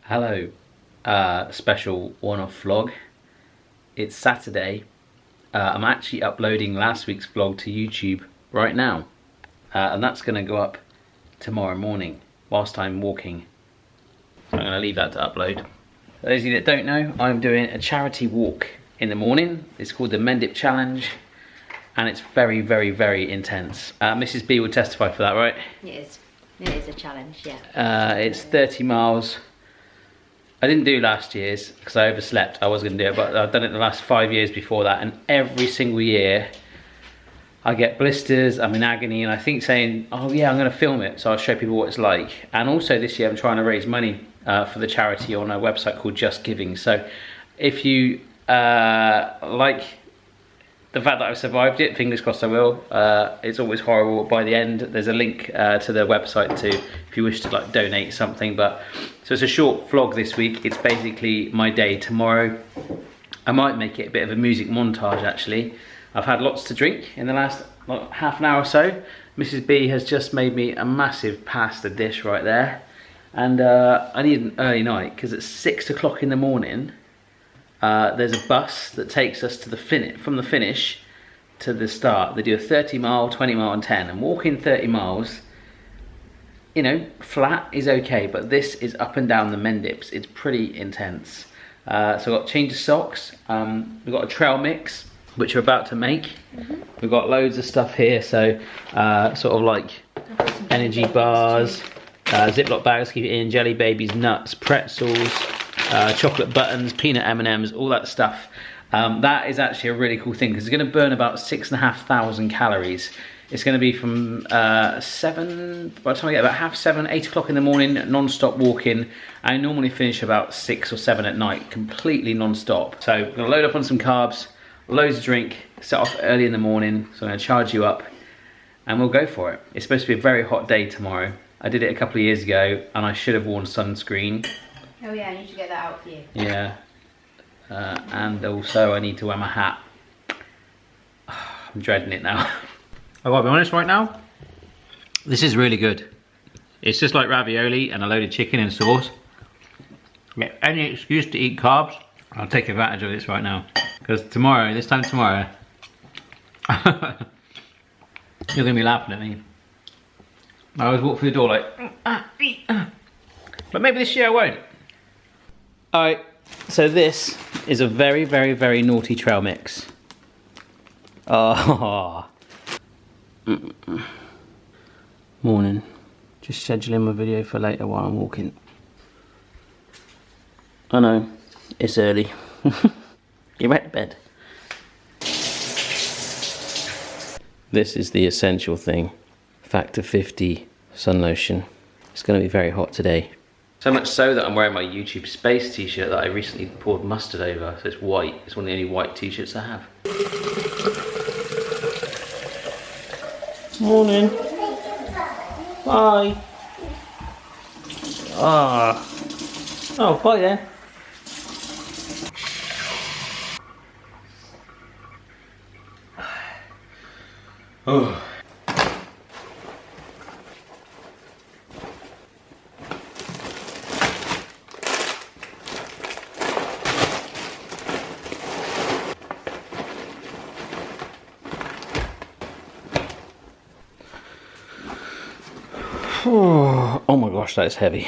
Hello, special one-off vlog. It's Saturday. I'm actually uploading last week's vlog to YouTube right now, and that's going to go up tomorrow morning whilst I'm walking. So I'm going to leave that to upload. For those of you that don't know, I'm doing a charity walk in the morning. It's called the Mendip Challenge, and it's very, very, very intense. Mrs. B will testify for that, right? It is a challenge, yeah. It's 30 miles. I didn't do last year's because I overslept. I was going to do it, but I've done it the last 5 years before that, and every single year I get blisters, I'm in agony, and I think saying, oh yeah, I'm going to film it so I'll show people what it's like. And also this year I'm trying to raise money for the charity on a website called Just Giving. So if you like the fact that I've survived it, fingers crossed I will. It's always horrible by the end. There's a link to the website too if you wish to like donate something. But so it's a short vlog this week. It's basically my day tomorrow. I might make it a bit of a music montage actually. I've had lots to drink in the last half an hour or so. Mrs. B has just made me a massive pasta dish right there. And I need an early night because at 6 o'clock in the morning, there's a bus that takes us to the from the finish to the start. They do a 30 mile, 20 mile and 10. And walking 30 miles, you know, flat is okay, but this is up and down the Mendips. It's pretty intense. So I've got change of socks. We've got a trail mix, which we're about to make. We've got loads of stuff here. So sort of like energy bars, Ziploc bags, keep it in, jelly babies, nuts, pretzels, chocolate buttons, peanut M&Ms, all that stuff. That is actually a really cool thing because it's going to burn about 6,500 calories. It's going to be from by the time I get about 7:30, 8 o'clock in the morning, non-stop walking. I normally finish about 6 or 7 at night, completely non-stop. So I'm going to load up on some carbs, loads of drink, set off early in the morning. So I'm going to charge you up and we'll go for it. It's supposed to be a very hot day tomorrow. I did it a couple of years ago and I should have worn sunscreen. Oh yeah, I need to get that out for you. Yeah, and also I need to wear my hat. I'm dreading it now. I've got to be honest right now, this is really good. It's just like ravioli and a load of chicken and sauce. Get any excuse to eat carbs, I'll take advantage of this right now. Because tomorrow, this time tomorrow, you're going to be laughing at me. I always walk through the door like, but maybe this year I won't. Alright, so this is a very, very, very naughty trail mix. Oh. Morning. Just scheduling my video for later while I'm walking. I know, it's early. Get back to bed. This is the essential thing. Factor 50 sun lotion. It's going to be very hot today. So much so that I'm wearing my YouTube Space t-shirt that I recently poured mustard over. So it's white. It's one of the only white t-shirts I have. Morning. Bye. Ah. Oh, bye then. Oh. Oh my gosh, that is heavy.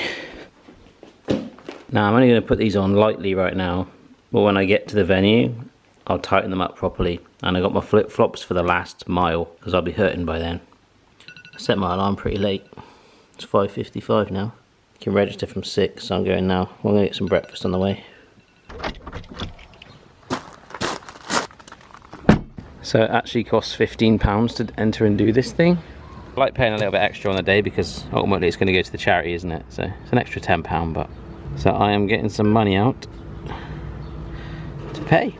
Now I'm only going to put these on lightly right now, but when I get to the venue I'll tighten them up properly. And I got my flip-flops for the last mile because I'll be hurting by then. I set my alarm pretty late. It's 5:55 now. You can register from 6, so I'm going now. We're going to get some breakfast on the way. So it actually costs £15 to enter and do this thing. I like paying a little bit extra on the day because ultimately it's going to go to the charity, isn't it? So it's an extra £10, but so I am getting some money out to pay.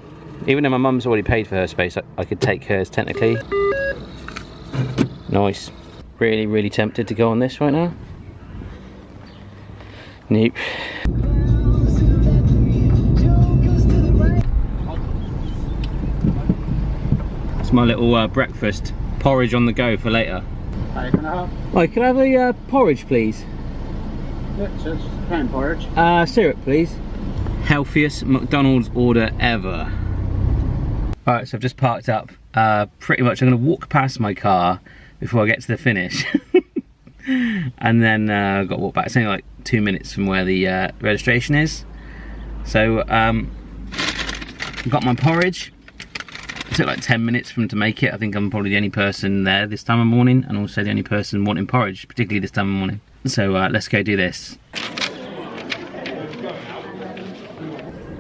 Even though my mum's already paid for her space, I could take hers technically. Nice. Really, really tempted to go on this right now. Nope. It's my little breakfast porridge on the go for later. Hi, can I have? Hi, can I have a porridge, please? Yeah, cheers. Plain porridge. Syrup, please. Healthiest McDonald's order ever. Alright, so I've just parked up. Pretty much I'm going to walk past my car before I get to the finish. And then I've got to walk back. It's only like 2 minutes from where the registration is. So I've got my porridge. It took like 10 minutes for them to make it. I think I'm probably the only person there this time of morning, and also the only person wanting porridge, particularly this time of morning. So let's go do this.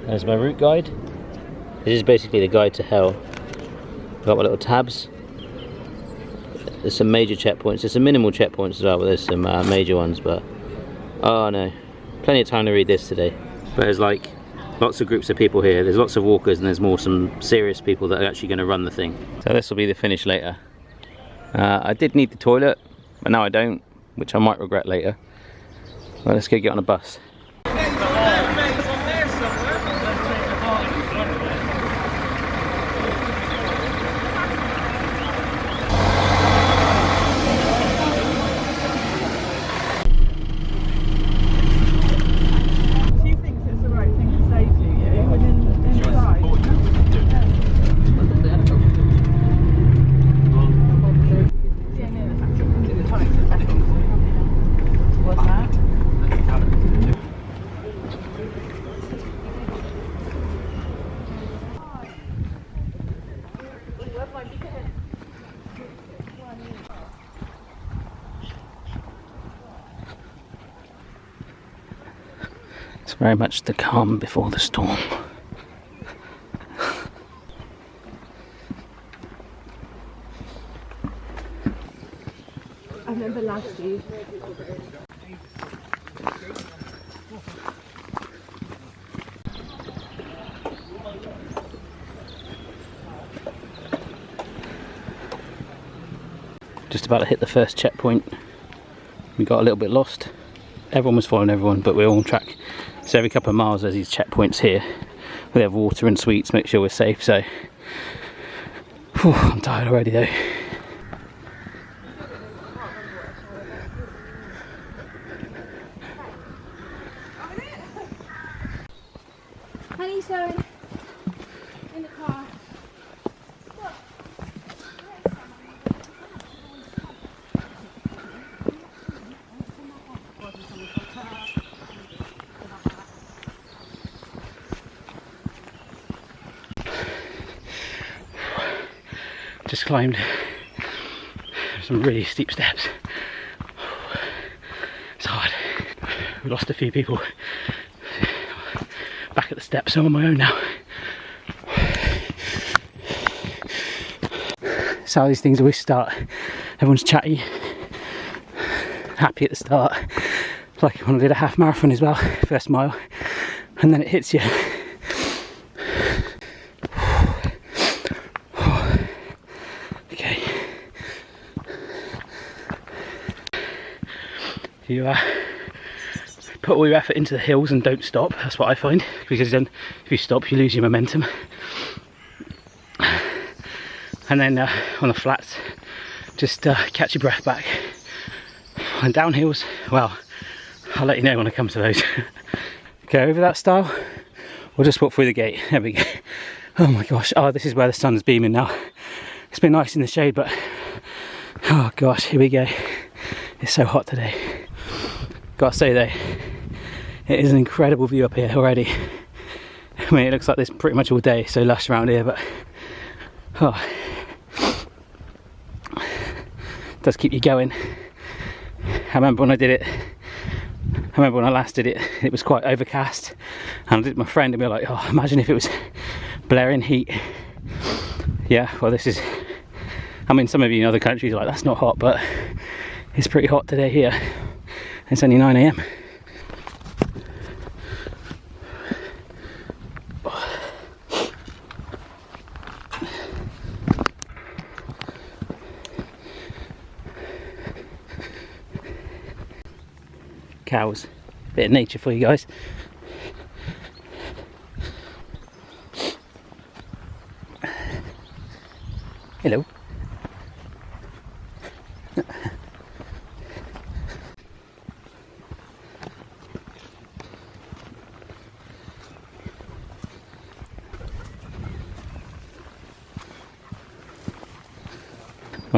There's my route guide. This is basically the guide to hell. I've got my little tabs. There's some major checkpoints. There's some minimal checkpoints as well, but there's some major ones. But oh no, plenty of time to read this today. But there's like lots of groups of people here. There's lots of walkers, and there's some serious people that are actually going to run the thing. So this will be the finish later. I did need the toilet, but now I don't, which I might regret later. Well, let's go get on a bus. It's very much the calm before the storm. I remember last year. Just about to hit the first checkpoint. We got a little bit lost. Everyone was following everyone, but we're all on track. So every couple of miles there's these checkpoints here. We have water and sweets, make sure we're safe. So whew, I'm tired already though. Honey, so in the car. Just climbed some really steep steps. It's hard. We lost a few people. Back at the steps, so I'm on my own now. That's how these things always start. Everyone's chatty, happy at the start. It's like when I did a half marathon as well, first mile, and then it hits you. Okay. You put all your effort into the hills and don't stop. That's what I find, because then if you stop you lose your momentum. And then on the flats just catch your breath back. And downhills, well, I'll let you know when I come to those. Okay, over that stile, we'll just walk through the gate. There we go. Oh my gosh, oh, this is where the sun's beaming now. It's been nice in the shade, but oh gosh, here we go. It's so hot today. Gotta say though, it is an incredible view up here already. I mean, it looks like this pretty much all day, so lush around here, but oh, it does keep you going. I remember when I did it, I remember when I last did it, it was quite overcast, and I did it with my friend and we were like, oh, imagine if it was blaring heat. Yeah, well this is, I mean, some of you in other countries are like, that's not hot, but it's pretty hot today here. It's only 9 AM. Cows, bit of nature for you guys. Hello.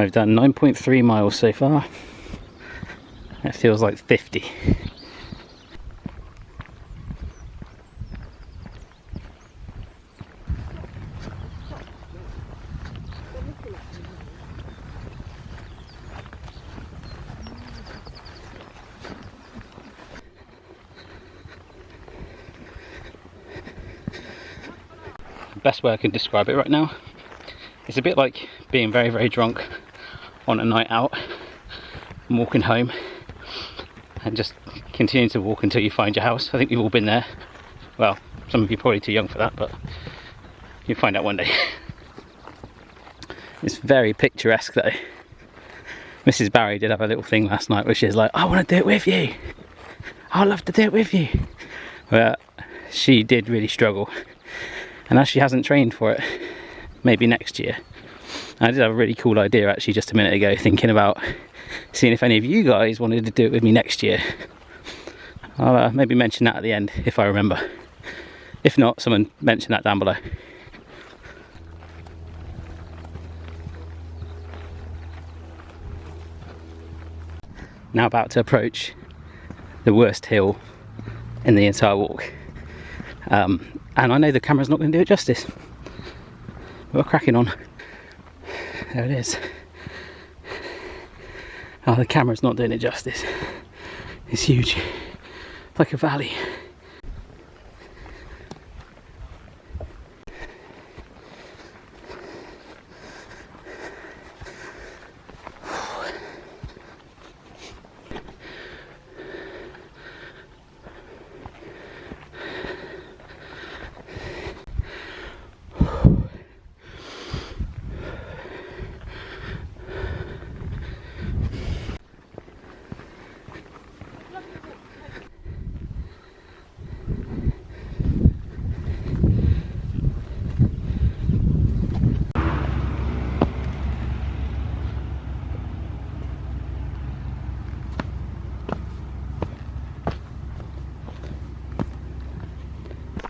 We've done 9.3 miles so far. That feels like 50. The best way I can describe it right now, it's a bit like being very, very drunk on a night out and walking home and just continuing to walk until you find your house. I think we've all been there. Well, some of you are probably too young for that, but you'll find out one day. It's very picturesque though. Mrs. Barry did have a little thing last night where she was like, I want to do it with you. I'd love to do it with you. But she did really struggle. And as she hasn't trained for it, maybe next year. I did have a really cool idea actually just a minute ago, thinking about seeing if any of you guys wanted to do it with me next year. I'll maybe mention that at the end if I remember. If not, someone mention that down below. Now about to approach the worst hill in the entire walk. And I know the camera's not going to do it justice. We're cracking on. There it is. Oh, the camera's not doing it justice. It's huge. It's like a valley.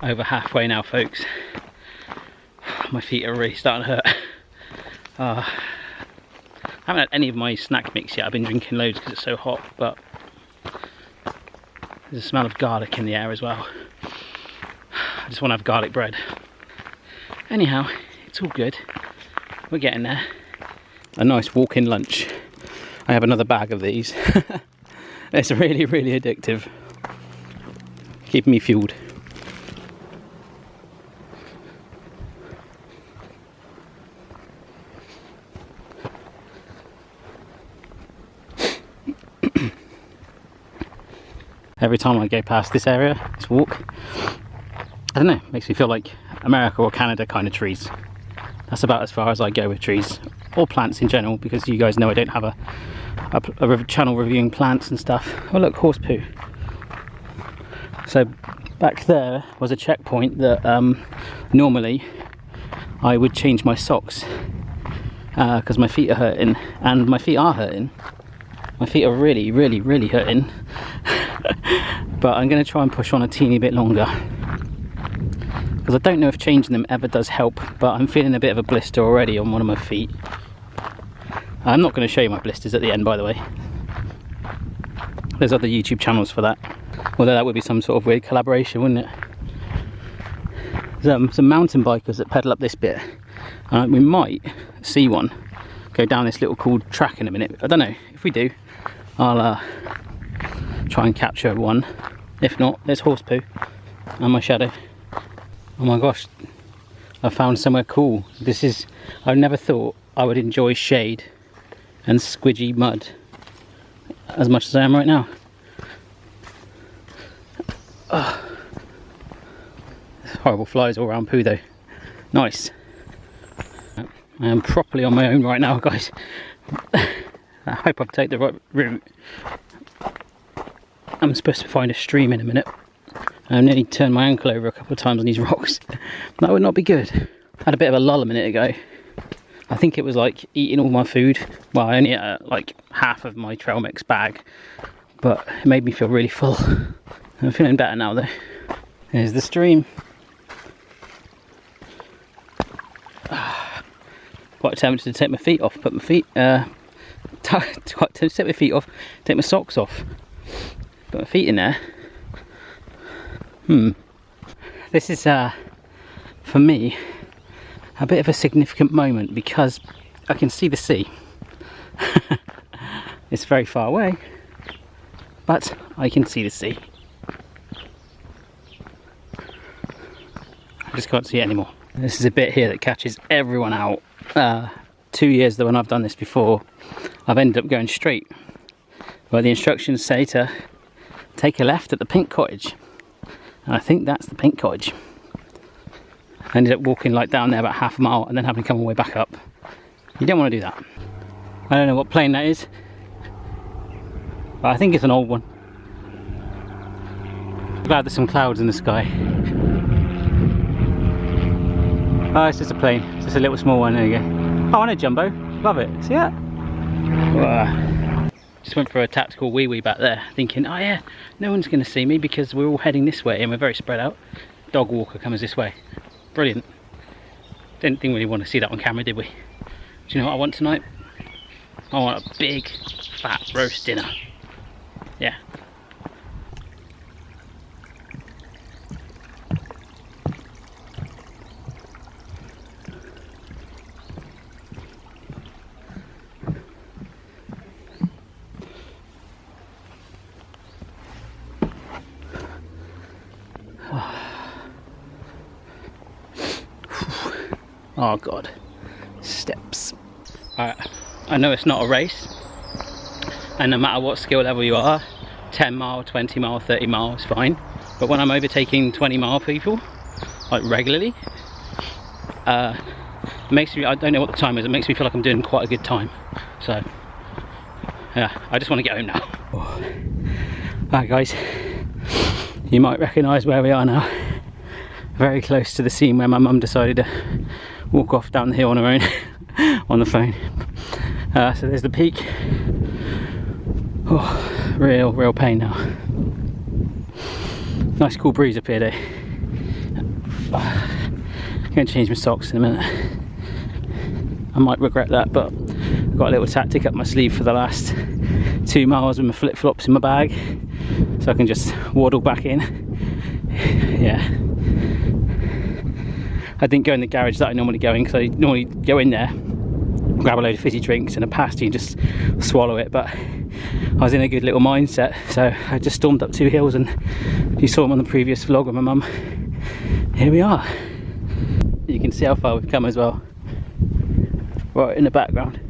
Over halfway now, folks. My feet are really starting to hurt. I haven't had any of my snack mix yet. I've been drinking loads because it's so hot, but there's a smell of garlic in the air as well. I just want to have garlic bread. Anyhow, it's all good. We're getting there. A nice walk-in lunch. I have another bag of these. It's really, really addictive. Keeping me fueled. Every time I go past this area, this walk, I don't know, makes me feel like America or Canada kind of trees. That's about as far as I go with trees, or plants in general, because you guys know I don't have a channel reviewing plants and stuff. Oh look, horse poo. So back there was a checkpoint that normally I would change my socks because my feet are hurting, and my feet are hurting. My feet are really, really, really hurting. But I'm going to try and push on a teeny bit longer because I don't know if changing them ever does help, but I'm feeling a bit of a blister already on one of my feet. I'm not going to show you my blisters at the end, by the way. There's other YouTube channels for that, although that would be some sort of weird collaboration, wouldn't it? There's some mountain bikers that pedal up this bit. We might see one go down this little cool track in a minute. I don't know. If we do, I'll try and capture one. If not, there's horse poo and my shadow. Oh my gosh, I found somewhere cool. I never thought I would enjoy shade and squidgy mud as much as I am right now. Horrible flies all around poo though. Nice. I am properly on my own right now, guys. I hope I've taken the right route. I'm supposed to find a stream in a minute. I nearly turned my ankle over a couple of times on these rocks. That would not be good. I had a bit of a lull a minute ago. I think it was like eating all my food. Well, I only ate like half of my trail mix bag, but it made me feel really full. I'm feeling better now though. Here's the stream. quite tempted to take my feet off, put my feet, quite tempted to take my feet off, take my socks off, put my feet in there. This is, for me, a bit of a significant moment because I can see the sea. It's very far away, but I can see the sea. I just can't see it anymore. This is a bit here that catches everyone out. 2 years though when I've done this before, I've ended up going straight where the instructions say to take a left at the pink cottage, and I think that's the pink cottage. I ended up walking like down there about half a mile and then having to come all the way back up. You don't want to do that. I don't know what plane that is, but I think it's an old one. I'm glad there's some clouds in the sky. Oh, it's just a plane. It's just a little small one. There you go. Oh, I know Jumbo. Love it. See that? Just went for a tactical wee back there, thinking, oh yeah, no one's going to see me because we're all heading this way and we're very spread out. Dog walker comes this way. Brilliant. Didn't think we want to see that on camera, did we? Do you know what I want tonight? I want a big, fat roast dinner. Yeah. Oh god, steps. Alright, I know it's not a race, and no matter what skill level you are, 10 mile, 20 mile, 30 miles, fine. But when I'm overtaking 20 mile people, like regularly, it makes me, I don't know what the time is, it makes me feel like I'm doing quite a good time. So, yeah, I just want to get home now. Alright guys, you might recognise where we are now. Very close to the scene where my mum decided to walk off down the hill on her own on the phone. So there's the peak. Oh, real pain now. Nice cool breeze up here though. I'm going to change my socks in a minute. I might regret that, but I've got a little tactic up my sleeve for the last 2 miles with my flip-flops in my bag, so I can just waddle back in. Yeah. I didn't go in the garage that I normally go in, because I normally go in there, grab a load of fizzy drinks and a pasty and just swallow it, but I was in a good little mindset, so I just stormed up 2 hills, and you saw them on the previous vlog with my mum. Here we are. You can see how far we've come as well. Right in the background,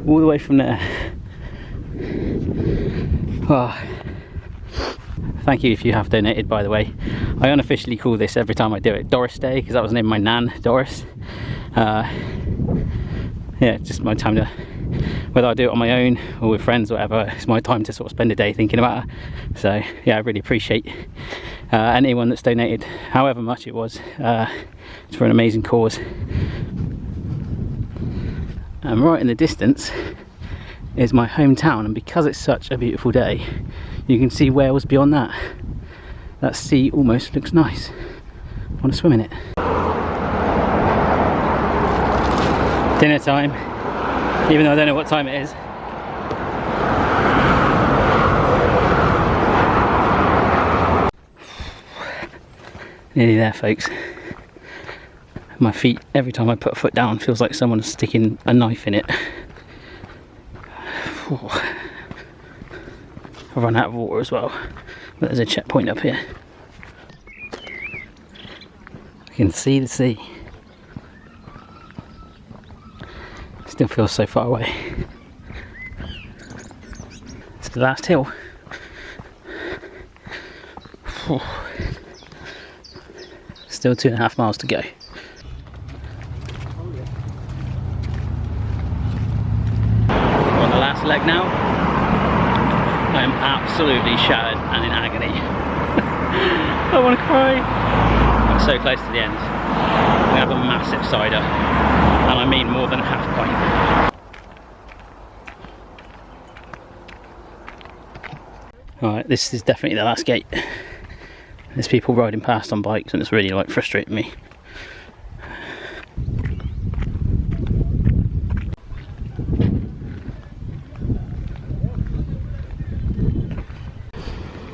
all the way from there. Oh. Thank you if you have donated, by the way. I unofficially call this, every time I do it, Doris Day, because that was the name of my nan, Doris. Yeah, just my time to, whether I do it on my own or with friends or whatever, it's my time to sort of spend a day thinking about her. So yeah, I really appreciate anyone that's donated, however much it was. It's for an amazing cause. And right in the distance is my hometown, and because it's such a beautiful day, you can see Wales beyond that. That sea almost looks nice. I want to swim in it. Dinner time, even though I don't know what time it is. Nearly there, folks. My feet, every time I put a foot down, feels like someone's sticking a knife in it. I've run out of water as well, but there's a checkpoint up here. I can see the sea. Still feels so far away. It's the last hill. Still 2.5 miles to go. We're on the last leg now. I am absolutely shattered and in agony. I want to cry. I'm so close to the end. I'm going to have a massive cider, and I mean more than half pint. Alright, this is definitely the last gate. There's people riding past on bikes and it's really like frustrating me.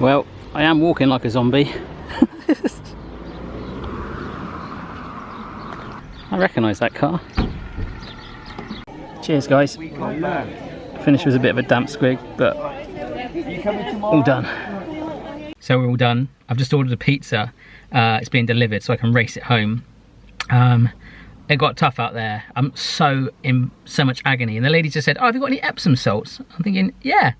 Well, I am walking like a zombie. I recognise that car. Cheers guys. Finish was a bit of a damp squig, but all done. So we're all done. I've just ordered a pizza. It's being delivered so I can race it home. It got tough out there. I'm in so much agony. And the lady just said, oh, have you got any Epsom salts? I'm thinking, yeah.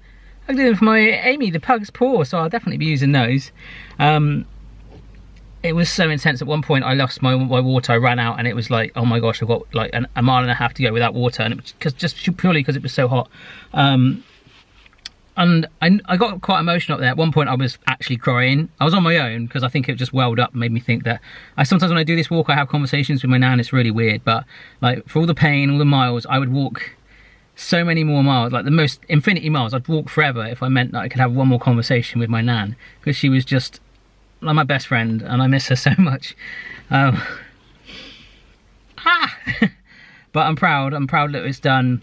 I can do them for my Amy, the pug's paw, so I'll definitely be using those. It was so intense. At one point I lost my water. I ran out and it was like, oh my gosh, I've got like a mile and a half to go without water, and it was just purely because it was so hot. And I got quite emotional up there. At one point I was actually crying. I was on my own because I think it just welled up and made me think that sometimes when I do this walk I have conversations with my nan. It's really weird, but like for all the pain, all the miles, I would walk so many more miles, like the most infinity miles. I'd walk forever if I meant that I could have one more conversation with my nan, because she was just like my best friend and I miss her so much. But I'm proud that it's done,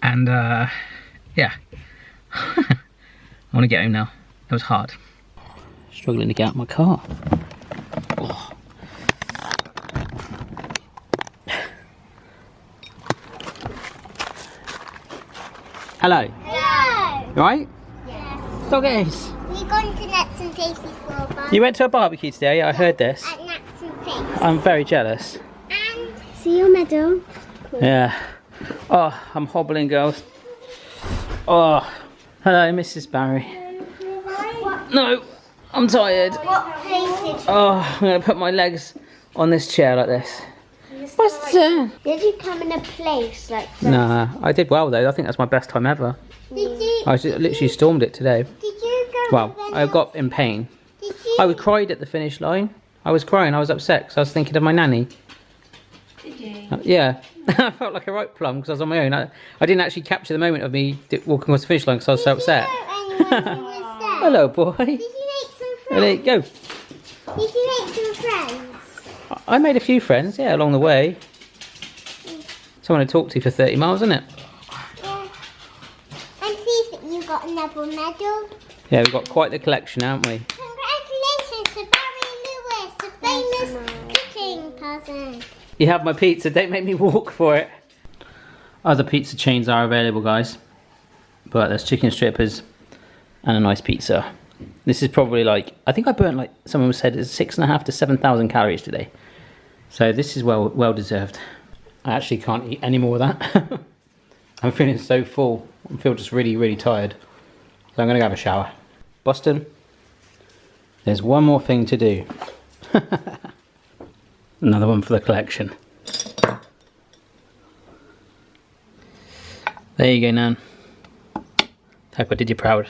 and yeah. I want to get home now. It was hard. Struggling to get out of my car. Oh. Hello. Hello. You alright? Yes. Doggies. We're going to Nuts and Faces for a barbecue. You went to a barbecue today? Yeah, I heard this. At Nuts and Faces. I'm very jealous. And see your medal. Cool. Yeah. Oh, I'm hobbling, girls. Oh. Hello, Mrs. Barry. No, I'm tired. What place Oh, I'm going to put my legs on this chair like this. What's that? Did you come in a place like that? Nah, I did well though. I think that's my best time ever. Did you? I literally stormed it today. Did you go? Well, I got in pain. Did you? I cried at the finish line. I was crying. I was upset because I was thinking of my nanny. Did you? Yeah. I felt like a right plum because I was on my own. I didn't actually capture the moment of me walking across the finish line because I was so upset. Did you know anyone who was there? Hello, boy. Did you make some friends? There you go. Did you make some friends? I made a few friends, yeah, along the way. Someone to talk to for 30 miles, isn't it? Yeah. I'm pleased that you got another medal. Yeah, we've got quite the collection, haven't we? Congratulations to Barry Lewis, the famous cooking person. You have my pizza, don't make me walk for it. Other pizza chains are available, guys. But there's chicken strippers and a nice pizza. This is probably like, I think I burnt like, someone said it's 6,500 to 7,000 calories today. So this is well deserved. I actually can't eat any more of that. I'm feeling so full. I feel just really tired. So I'm gonna go have a shower. Boston, there's one more thing to do. Another one for the collection. There you go, Nan. Hope I did you proud.